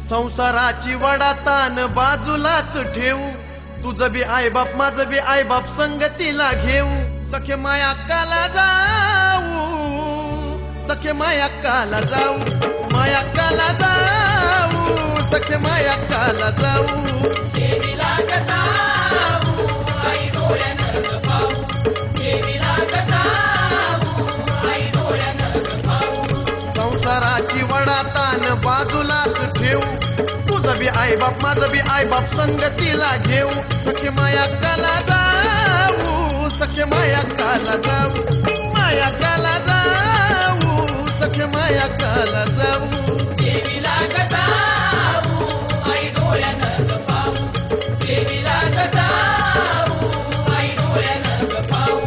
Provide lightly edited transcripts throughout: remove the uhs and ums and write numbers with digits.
संसाराची वडातान बाजूलाच ठेवू, तुझं बी आई बाप माझं बी आई बाप संगतीला घेऊ, सखे माया काला जाऊ, सखे माया काला जाऊ, माया काला जाऊ, सखे माया काला जाऊ, देवीला गजाऊ आई डोळ्यानं पाहू, देवीला गजाऊ आई डोळ्यानं पाहू, संसाराची वडातान बाजूलाच ठेवू, तुझं बी आई बाप माझं बी आई बाप संगतीला घेऊ, सखे माया काला जाऊ, सखे माया काला जाऊ, माया काला जाऊ, सखे माया काला जाऊ, देवीला गजाऊ आई डोळ्यानं पाहू, देवीला गजाऊ आई डोळ्यानं पाहू.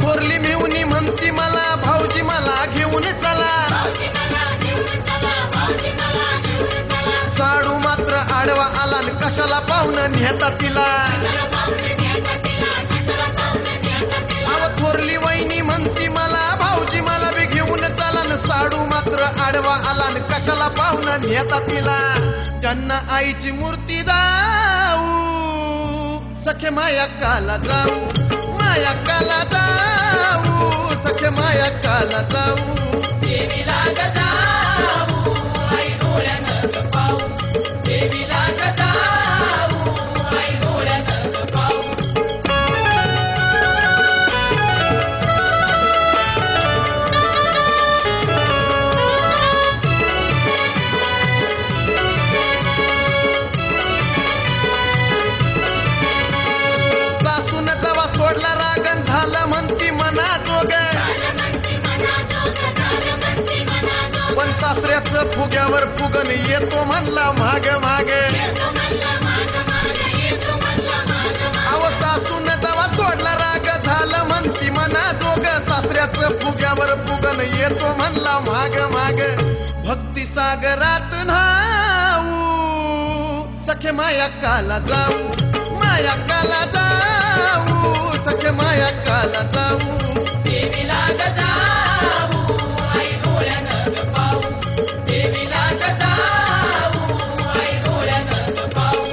थोरली मिळूनी म्हणती मला भाऊजी मला घेऊन चला, साडू मात्र आडवा आला न कशाला पाहुणं नेता तिला, अव थोरली वहिनी म्हणती मला भाऊजी मला बी घेऊन चला न साडू मात्र आडवा आला न कशाला पाहुणं नेता तिला, त्यांना आईची मूर्ती दाऊ, सखे माया काला जाऊ, माया काला जाऊ, सखे माया काला जाऊ, देवीला गजाऊ आई डोळ्यानं पाहू, देवीला गजाऊ आई डोळ्यानं पाहू. सासून जवा सोडला रागन झालं म्हणती मना जोग, पण सासऱ्याचं फुग्यावर फुगन येतो म्हणला माग माग, अव सासून जवा सोडला राग झालं म्हणती मना जोग, सासऱ्याचं फुग्यावर फुगन येतो म्हणला माग माग, भक्ती सागरात न्हाऊ, सखे माया काला जाऊ, माया काला जाऊ, सखे माया काला जाऊ, देवीला गजाऊ आई डोळ्यानं पाहू, देवीला गजाऊ आई डोळ्यानं पाहू.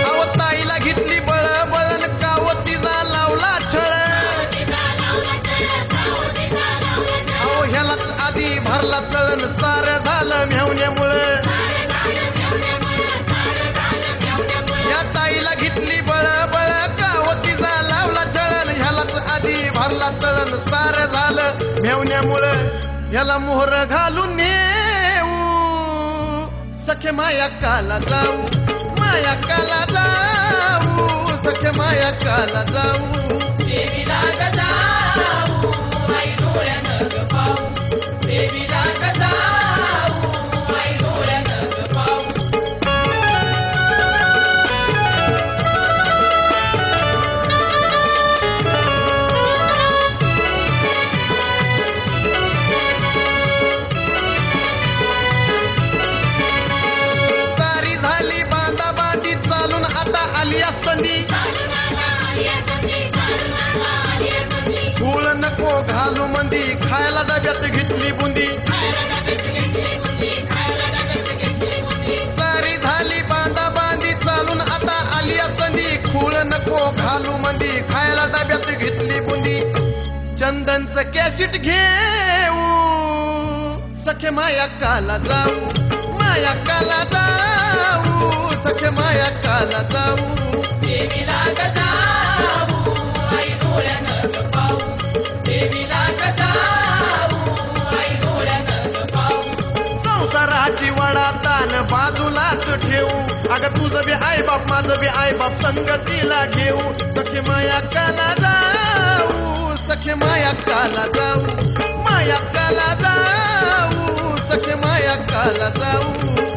अव ताईला घेतली बळ बळन कावतीचा लावला छळ, अहो ह्यालाच आधी भरला चळण सार झालं मेवण्यामुळं, या ताईला घेतली बळ बळ कावतीचा लावला छळण, ह्यालाच आधी भरला चळण सार झालं मेवण्यामुळं, ह्याला मोहर घालून नेऊ, सखे माया काला जाऊ, माया काला जाऊ, सखे माया काला जाऊ, देवीला गजाऊ आई डोळ्यानं पाहू, देवीला गजाऊ आई डोळ्यानं पाहू. सारी झाली बांधा बांधी चालून आता आली संधी, फूल नको घालू मंदी खायला डब्यात घेतली बुंदी, सारी झाली बांधा बांधी चालून आता आली संधी, फूल नको घालू मंदी खायला डब्यात घेतली बुंदी, चंदनचं कॅशिट घेऊ, सखे माया काला जाऊ, माया काला जाऊ, सखे माया काला जाऊ, देवीला गजाऊ आई डोळ्यानं पाहू, देवीला गजाऊ आई डोळ्यानं पाहू. संसाराची वडातान बाजूलाच ठेवू, अगं तुझं बी आई बाप माझं बी आई बाप संगतीला घेऊ, सखे माया काला जाऊ, सखे माया काला जाऊ, माया काला जाऊ, सखे माया काला जाऊ.